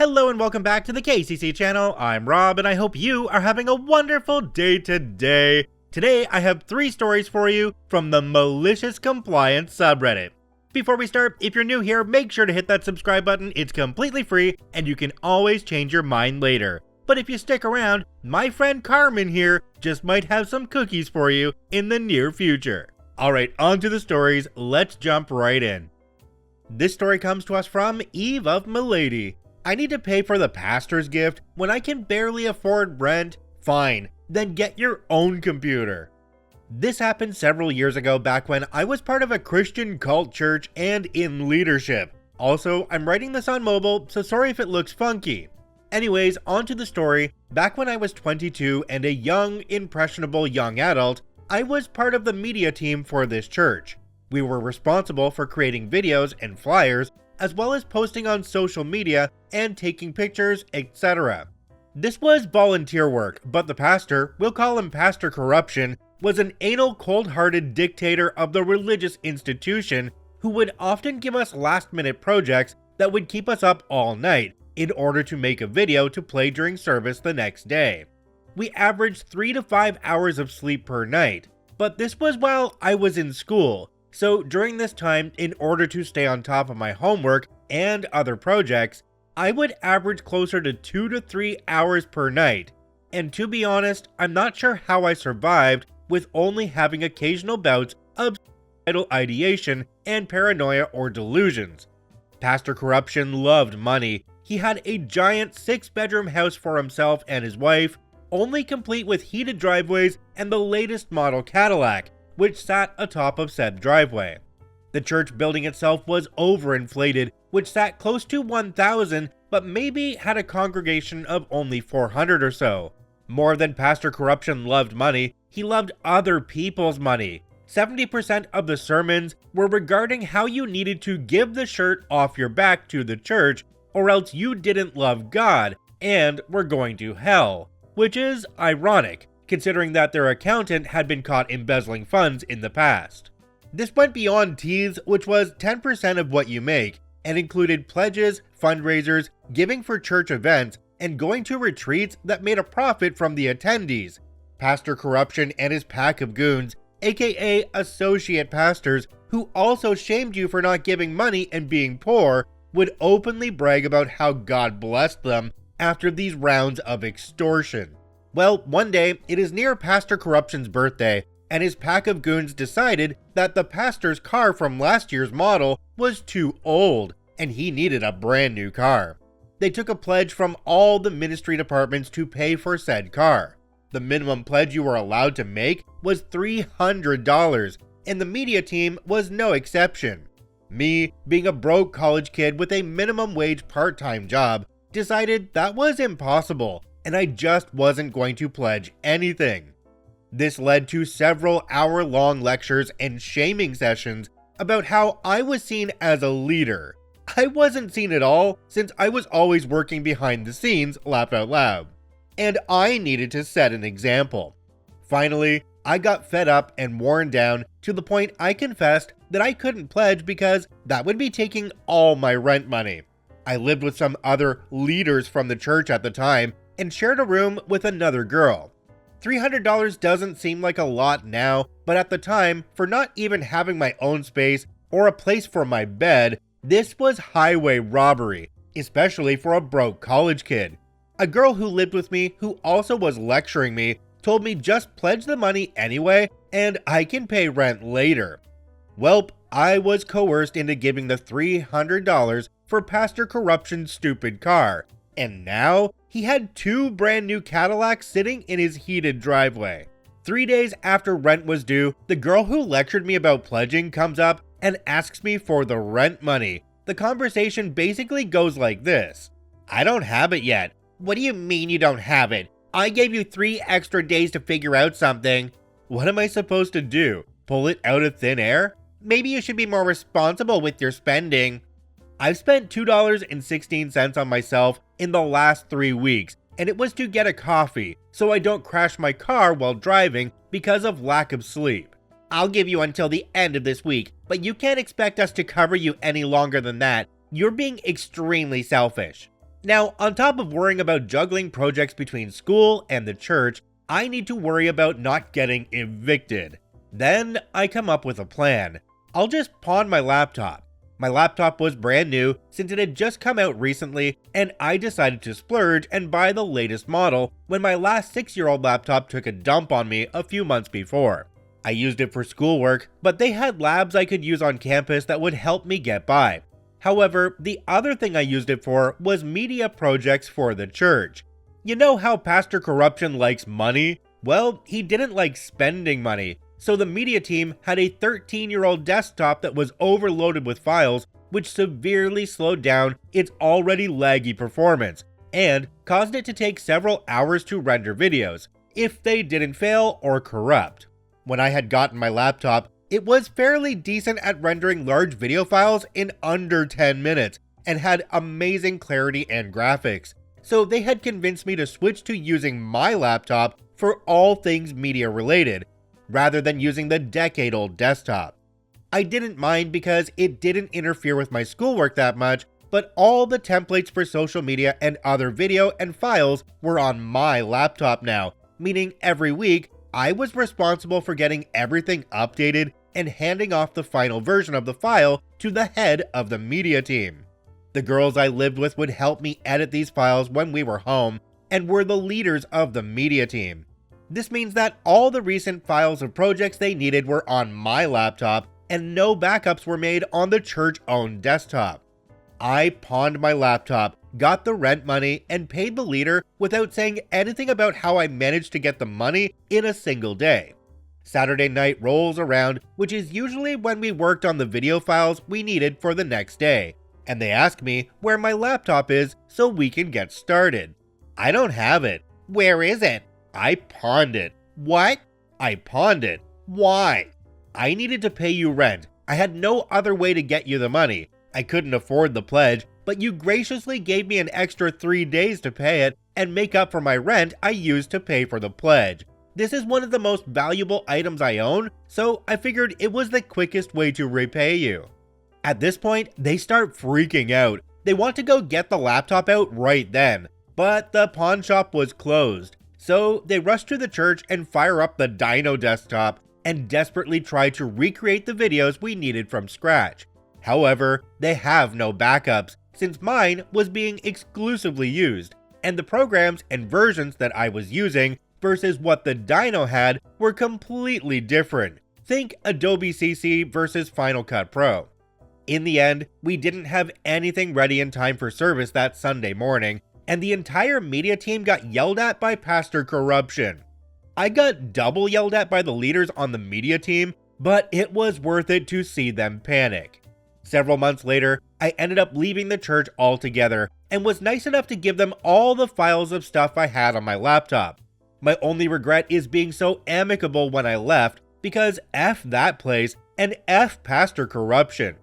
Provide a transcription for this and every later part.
Hello and welcome back to the KCC channel. I'm Rob and I hope you are having a wonderful day today. Today I have 3 stories for you from the Malicious Compliance subreddit. Before we start, if you're new here, make sure to hit that subscribe button. It's completely free and you can always change your mind later. But if you stick around, my friend Carmen here just might have some cookies for you in the near future. Alright, on to the stories. Let's jump right in. This story comes to us from Eve of Milady. I need to pay for the pastor's gift when I can barely afford rent? Fine, then get your own computer. This happened several years ago back when I was part of a Christian cult church and in leadership. Also, I'm writing this on mobile, so sorry if it looks funky. Anyways, on to the story. Back when I was 22 and a young, impressionable young adult, I was part of the media team for this church. We were responsible for creating videos and flyers, as well as posting on social media and taking pictures, etc. This was volunteer work, but the pastor, we'll call him Pastor Corruption, was an anal, cold-hearted dictator of the religious institution who would often give us last-minute projects that would keep us up all night in order to make a video to play during service the next day. We averaged 3 to 5 hours of sleep per night, but this was while I was in school. So during this time, in order to stay on top of my homework and other projects, I would average closer to 2 to 3 hours per night. And to be honest, I'm not sure how I survived with only having occasional bouts of suicidal ideation and paranoia or delusions. Pastor Corruption loved money. He had a giant 6-bedroom house for himself and his wife, only complete with heated driveways and the latest model Cadillac, which sat atop of said driveway. The church building itself was overinflated, which sat close to 1,000, but maybe had a congregation of only 400 or so. More than Pastor Corruption loved money, he loved other people's money. 70% of the sermons were regarding how you needed to give the shirt off your back to the church, or else you didn't love God and were going to hell, which is ironic, considering that their accountant had been caught embezzling funds in the past. This went beyond teas, which was 10% of what you make, and included pledges, fundraisers, giving for church events, and going to retreats that made a profit from the attendees. Pastor Corruption and his pack of goons, aka associate pastors, who also shamed you for not giving money and being poor, would openly brag about how God blessed them after these rounds of extortion. Well, one day, it is near Pastor Corruption's birthday, and his pack of goons decided that the pastor's car from last year's model was too old, and he needed a brand new car. They took a pledge from all the ministry departments to pay for said car. The minimum pledge you were allowed to make was $300, and the media team was no exception. Me, being a broke college kid with a minimum wage part-time job, decided that was impossible, and I just wasn't going to pledge anything. This led to several hour-long lectures and shaming sessions about how I was seen as a leader. I wasn't seen at all, since I was always working behind the scenes, laugh out loud. And I needed to set an example. Finally, I got fed up and worn down to the point I confessed that I couldn't pledge because that would be taking all my rent money. I lived with some other leaders from the church at the time, and shared a room with another girl. $300 doesn't seem like a lot now, but at the time, for not even having my own space or a place for my bed, this was highway robbery, especially for a broke college kid. A girl who lived with me, who also was lecturing me, told me just pledge the money anyway, and I can pay rent later. Welp, I was coerced into giving the $300 for Pastor Corruption's stupid car, and now he had 2 brand new Cadillacs sitting in his heated driveway. 3 days after rent was due, the girl who lectured me about pledging comes up and asks me for the rent money. The conversation basically goes like this. I don't have it yet. What do you mean you don't have it? I gave you 3 extra days to figure out something. What am I supposed to do? Pull it out of thin air? Maybe you should be more responsible with your spending. I've spent $2.16 on myself in the last 3 weeks, and it was to get a coffee, so I don't crash my car while driving because of lack of sleep. I'll give you until the end of this week, but you can't expect us to cover you any longer than that. You're being extremely selfish. Now, on top of worrying about juggling projects between school and the church, I need to worry about not getting evicted. Then I come up with a plan. I'll just pawn my laptop. My laptop was brand new since it had just come out recently, and I decided to splurge and buy the latest model when my last 6-year-old laptop took a dump on me a few months before. I used it for schoolwork, but they had labs I could use on campus that would help me get by. However, the other thing I used it for was media projects for the church. You know how Pastor Corruption likes money? Well, he didn't like spending money. So the media team had a 13-year-old desktop that was overloaded with files, which severely slowed down its already laggy performance, and caused it to take several hours to render videos, if they didn't fail or corrupt. When I had gotten my laptop, it was fairly decent at rendering large video files in under 10 minutes, and had amazing clarity and graphics. So they had convinced me to switch to using my laptop for all things media related, rather than using the decade-old desktop. I didn't mind because it didn't interfere with my schoolwork that much, but all the templates for social media and other video and files were on my laptop now, meaning every week I was responsible for getting everything updated and handing off the final version of the file to the head of the media team. The girls I lived with would help me edit these files when we were home, and were the leaders of the media team. This means that all the recent files of projects they needed were on my laptop, and no backups were made on the church-owned desktop. I pawned my laptop, got the rent money, and paid the leader without saying anything about how I managed to get the money in a single day. Saturday night rolls around, which is usually when we worked on the video files we needed for the next day, and they ask me where my laptop is so we can get started. I don't have it. Where is it? I pawned it. What? I pawned it. Why? I needed to pay you rent. I had no other way to get you the money. I couldn't afford the pledge, but you graciously gave me an extra 3 days to pay it and make up for my rent I used to pay for the pledge. This is one of the most valuable items I own, so I figured it was the quickest way to repay you. At this point, they start freaking out. They want to go get the laptop out right then, but the pawn shop was closed. So they rush to the church and fire up the Dino desktop and desperately try to recreate the videos we needed from scratch. However, they have no backups since mine was being exclusively used, and the programs and versions that I was using versus what the Dino had were completely different. Think Adobe CC versus Final Cut Pro. In the end, we didn't have anything ready in time for service that Sunday morning, and the entire media team got yelled at by Pastor Corruption. I got double yelled at by the leaders on the media team, but it was worth it to see them panic. Several months later, I ended up leaving the church altogether and was nice enough to give them all the files of stuff I had on my laptop. My only regret is being so amicable when I left, because F that place and F Pastor Corruption.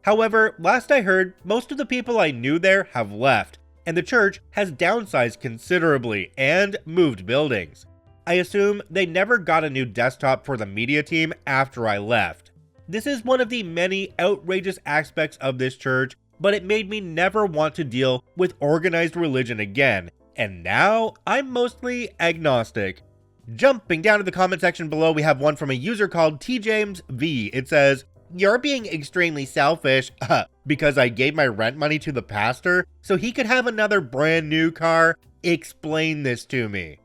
However, last I heard, most of the people I knew there have left, and the church has downsized considerably and moved buildings. I assume they never got a new desktop for the media team after I left. This is one of the many outrageous aspects of this church, but it made me never want to deal with organized religion again, and now I'm mostly agnostic. Jumping down to the comment section below, we have one from a user called TJamesV. It says, "You're being extremely selfish, because I gave my rent money to the pastor so he could have another brand new car. Explain this to me."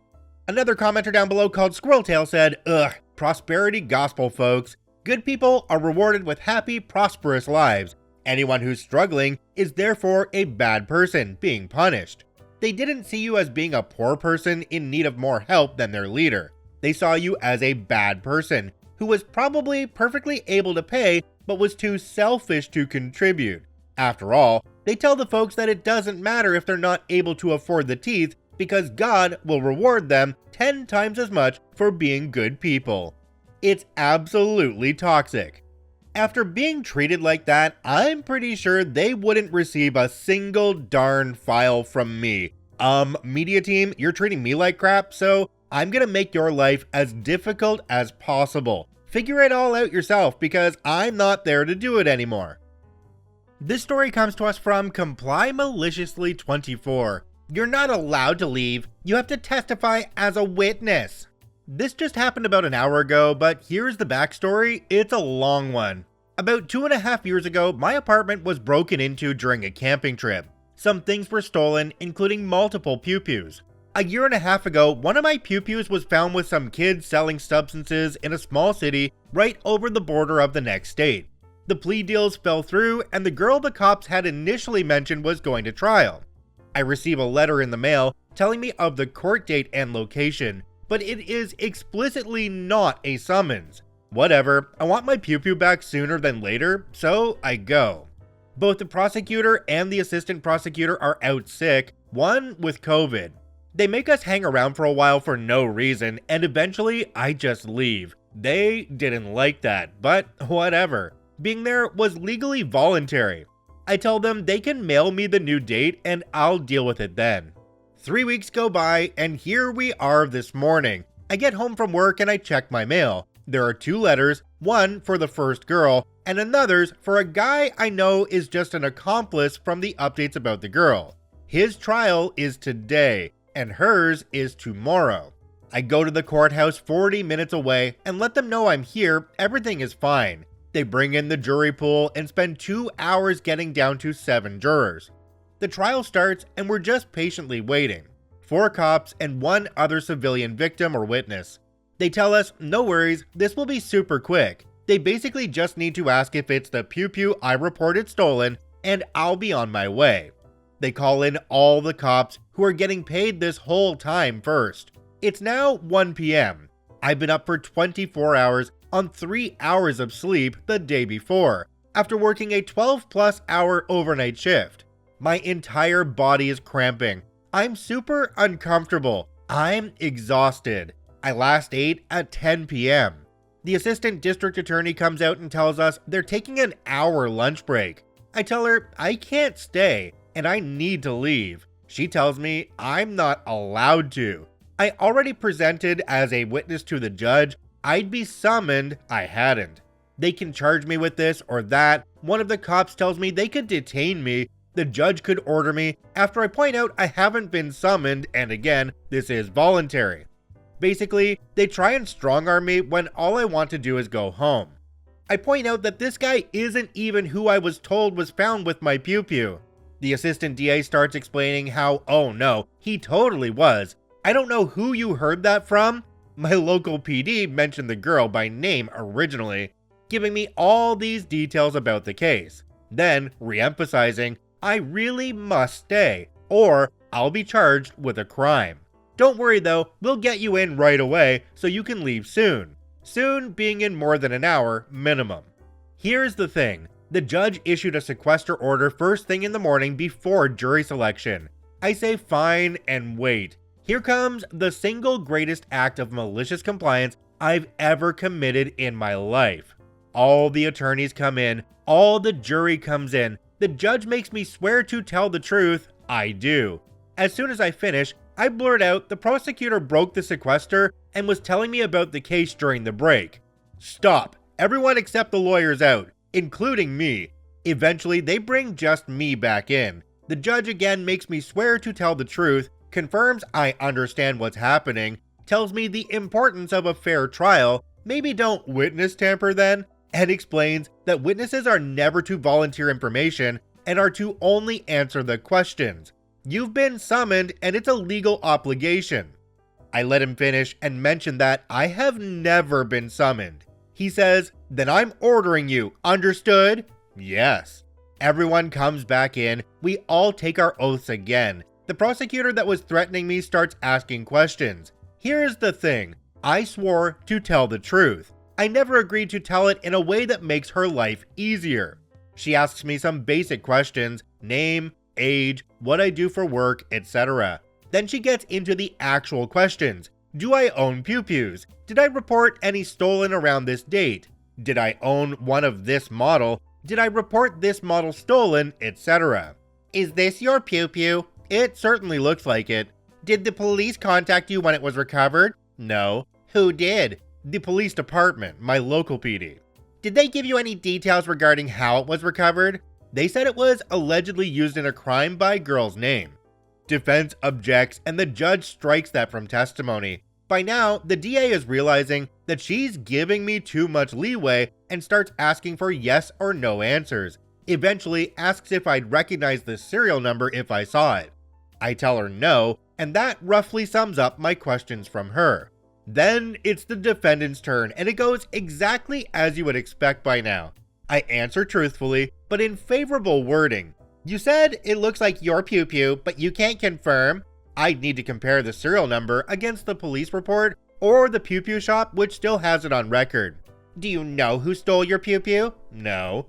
Another commenter down below called Squirreltail said, "Ugh, prosperity gospel, folks. Good people are rewarded with happy, prosperous lives. Anyone who's struggling is therefore a bad person being punished. They didn't see you as being a poor person in need of more help than their leader. They saw you as a bad person who was probably perfectly able to pay but was too selfish to contribute. After all, they tell the folks that it doesn't matter if they're not able to afford the teeth because God will reward them 10 times as much for being good people. It's absolutely toxic. After being treated like that, I'm pretty sure they wouldn't receive a single darn file from me. Media team, you're treating me like crap, so I'm gonna make your life as difficult as possible. Figure it all out yourself because I'm not there to do it anymore." This story comes to us from Comply Maliciously 24. You're not allowed to leave, you have to testify as a witness. This just happened about an hour ago, but here's the backstory, it's a long one. About 2.5 years ago, my apartment was broken into during a camping trip. Some things were stolen, including multiple pew-pews. A year and a half ago, one of my pew-pews was found with some kids selling substances in a small city right over the border of the next state. The plea deals fell through, and the girl the cops had initially mentioned was going to trial. I receive a letter in the mail telling me of the court date and location, but it is explicitly not a summons. Whatever, I want my pew-pew back sooner than later, so I go. Both the prosecutor and the assistant prosecutor are out sick, one with COVID. They make us hang around for a while for no reason, and eventually I just leave. They didn't like that, but whatever. Being there was legally voluntary. I tell them they can mail me the new date and I'll deal with it then. 3 weeks go by and here we are this morning. I get home from work and I check my mail. There are 2 letters, one for the first girl and another's for a guy I know is just an accomplice from the updates about the girl. His trial is today and hers is tomorrow. I go to the courthouse 40 minutes away and let them know I'm here, everything is fine. They bring in the jury pool and spend 2 hours getting down to 7 jurors. The trial starts and we're just patiently waiting. 4 cops and 1 other civilian victim or witness. They tell us, no worries, this will be super quick. They basically just need to ask if it's the pew-pew I reported stolen and I'll be on my way. They call in all the cops who are getting paid this whole time first. It's now 1 p.m. I've been up for 24 hours on 3 hours of sleep the day before, after working a 12+ hour overnight shift. My entire body is cramping. I'm super uncomfortable. I'm exhausted. I last ate at 10 p.m. The assistant district attorney comes out and tells us they're taking an hour lunch break. I tell her I can't stay and I need to leave. She tells me I'm not allowed to. I already presented as a witness to the judge. I'd be summoned, I hadn't. They can charge me with this or that. One of the cops tells me they could detain me. The judge could order me after I point out I haven't been summoned, and again, this is voluntary. Basically, they try and strong-arm me when all I want to do is go home. I point out that this guy isn't even who I was told was found with my pew-pew. The assistant DA starts explaining how, oh no, he totally was. I don't know who you heard that from. My local PD mentioned the girl by name originally, giving me all these details about the case, then re-emphasizing, I really must stay, or I'll be charged with a crime. Don't worry though, we'll get you in right away so you can leave soon. Soon being in more than an hour minimum. Here's the thing, the judge issued a sequester order first thing in the morning before jury selection. I say fine and wait. Here comes the single greatest act of malicious compliance I've ever committed in my life. All the attorneys come in, all the jury comes in, the judge makes me swear to tell the truth, I do. As soon as I finish, I blurt out the prosecutor broke the sequester and was telling me about the case during the break. Stop, everyone except the lawyers out, including me. Eventually they bring just me back in. The judge again makes me swear to tell the truth, confirms I understand what's happening, tells me the importance of a fair trial, maybe don't witness tamper then, and explains that witnesses are never to volunteer information and are to only answer the questions. You've been summoned and it's a legal obligation. I let him finish and mention that I have never been summoned. He says, then I'm ordering you, understood? Yes. Everyone comes back in, we all take our oaths again. The prosecutor that was threatening me starts asking questions. Here's the thing, I swore to tell the truth. I never agreed to tell it in a way that makes her life easier. She asks me some basic questions, name, age, what I do for work, etc. Then she gets into the actual questions. Do I own pew-pews? Did I report any stolen around this date? Did I own one of this model? Did I report this model stolen, etc. Is this your pew-pew? It certainly looks like it. Did the police contact you when it was recovered? No. Who did? The police department, my local PD. Did they give you any details regarding how it was recovered? They said it was allegedly used in a crime by girl's name. Defense objects and the judge strikes that from testimony. By now, the DA is realizing that she's giving me too much leeway and starts asking for yes or no answers. Eventually asks if I'd recognize the serial number if I saw it. I tell her no, and that roughly sums up my questions from her. Then it's the defendant's turn, and it goes exactly as you would expect by now. I answer truthfully, but in favorable wording. You said it looks like your pew-pew, but you can't confirm. I'd need to compare the serial number against the police report or the pew-pew shop, which still has it on record. Do you know who stole your pew-pew? No.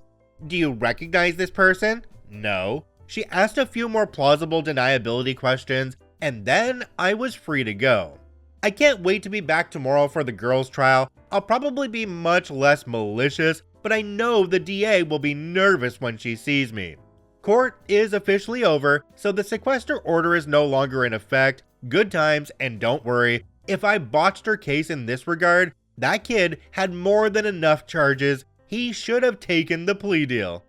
Do you recognize this person? No. She asked a few more plausible deniability questions, and then I was free to go. I can't wait to be back tomorrow for the girls' trial. I'll probably be much less malicious, but I know the DA will be nervous when she sees me. Court is officially over, so the sequester order is no longer in effect. Good times, and don't worry, if I botched her case in this regard, that kid had more than enough charges. He should have taken the plea deal.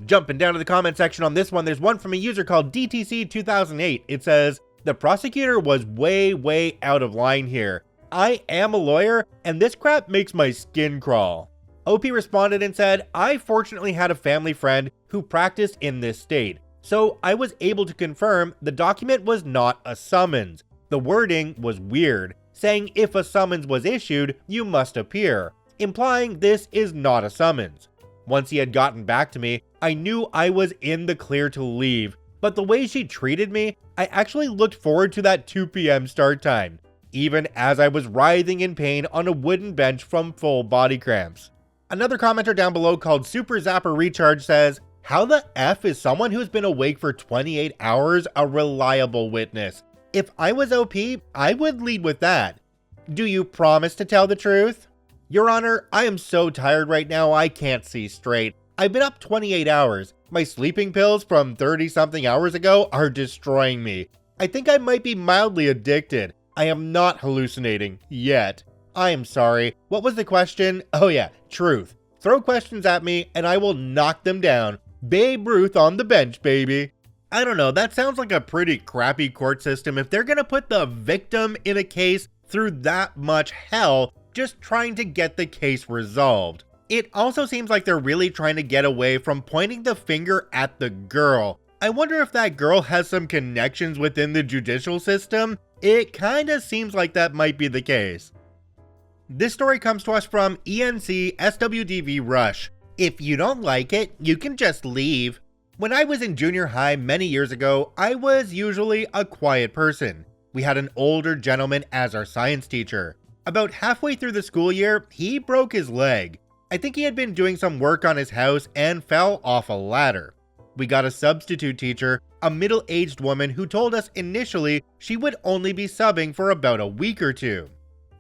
Jumping down to the comment section on this one, there's one from a user called DTC2008. It says, the prosecutor was way out of line here. I am a lawyer, and this crap makes my skin crawl. OP responded and said, I fortunately had a family friend who practiced in this state, so I was able to confirm the document was not a summons. The wording was weird, saying if a summons was issued, you must appear, implying this is not a summons. Once he had gotten back to me, I knew I was in the clear to leave, but the way she treated me, I actually looked forward to that 2 p.m. start time, even as I was writhing in pain on a wooden bench from full body cramps. Another commenter down below called Super Zapper Recharge says, how the F is someone who's been awake for 28 hours a reliable witness? If I was OP, I would lead with that. Do you promise to tell the truth? Your Honor, I am so tired right now I can't see straight. I've been up 28 hours. My sleeping pills from 30-something hours ago are destroying me. I think I might be mildly addicted. I am not hallucinating yet. I am sorry. What was the question? Oh yeah, truth. Throw questions at me and I will knock them down. Babe Ruth on the bench, baby. I don't know, that sounds like a pretty crappy court system if they're gonna put the victim in a case through that much hell just trying to get the case resolved. It also seems like they're really trying to get away from pointing the finger at the girl. I wonder if that girl has some connections within the judicial system. It kinda seems like that might be the case. This story comes to us from ENC SWDV Rush. If you don't like it, you can just leave. When I was in junior high many years ago, I was usually a quiet person. We had an older gentleman as our science teacher. About halfway through the school year, he broke his leg. I think he had been doing some work on his house and fell off a ladder. We got a substitute teacher, a middle-aged woman who told us initially she would only be subbing for about a week or two.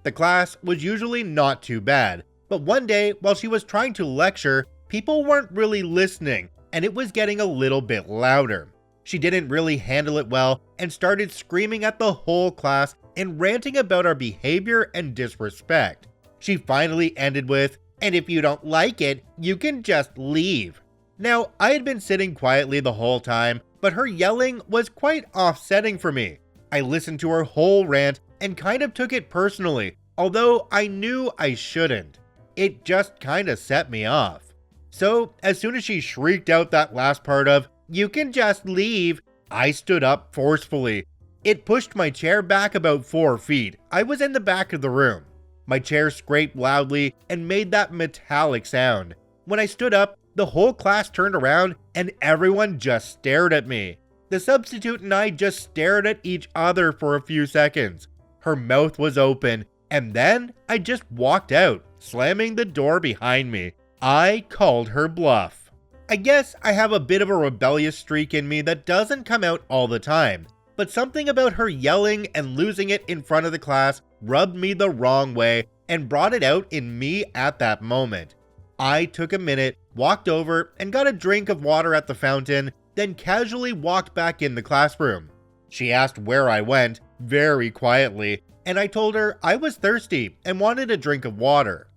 The class was usually not too bad, but one day while she was trying to lecture, people weren't really listening and it was getting a little bit louder. She didn't really handle it well and started screaming at the whole class and ranting about our behavior and disrespect. She finally ended with, "And if you don't like it, you can just leave." Now, I had been sitting quietly the whole time, but her yelling was quite offsetting for me. I listened to her whole rant and kind of took it personally, although I knew I shouldn't. It just kind of set me off. So, as soon as she shrieked out that last part of, "You can just leave," I stood up forcefully. It pushed my chair back about 4 feet. I was in the back of the room. My chair scraped loudly and made that metallic sound. When I stood up, the whole class turned around and everyone just stared at me. The substitute and I just stared at each other for a few seconds. Her mouth was open, and then I just walked out, slamming the door behind me. I called her bluff. I guess I have a bit of a rebellious streak in me that doesn't come out all the time, but something about her yelling and losing it in front of the class rubbed me the wrong way and brought it out in me at that moment. I took a minute, walked over, and got a drink of water at the fountain, then casually walked back in the classroom. She asked where I went, very quietly, and I told her I was thirsty and wanted a drink of water.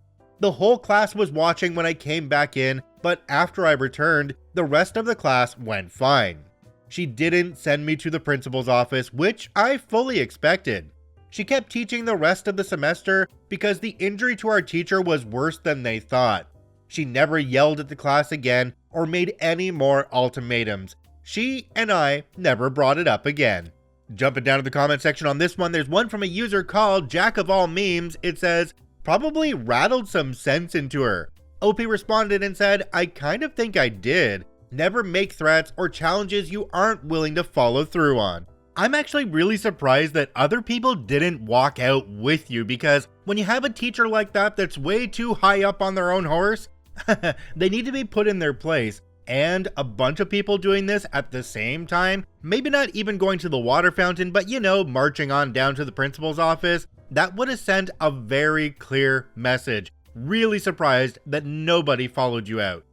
The whole class was watching when I came back in, but after I returned, The rest of the class went fine. She didn't send me to the principal's office, which I fully expected. She kept teaching the rest of the semester because the injury to our teacher was worse than they thought. She never yelled at the class again or made any more ultimatums. She and I never brought it up again. Jumping down to the comment section on this one, there's one from a user called Jack of All Memes. It says, "Probably rattled some sense into her." OP responded and said, "I kind of think I did. Never make threats or challenges you aren't willing to follow through on." I'm actually really surprised that other people didn't walk out with you, because when you have a teacher like that that's way too high up on their own horse, they need to be put in their place. And a bunch of people doing this at the same time, maybe not even going to the water fountain, but marching on down to the principal's office, that would have sent a very clear message. Really surprised that nobody followed you out.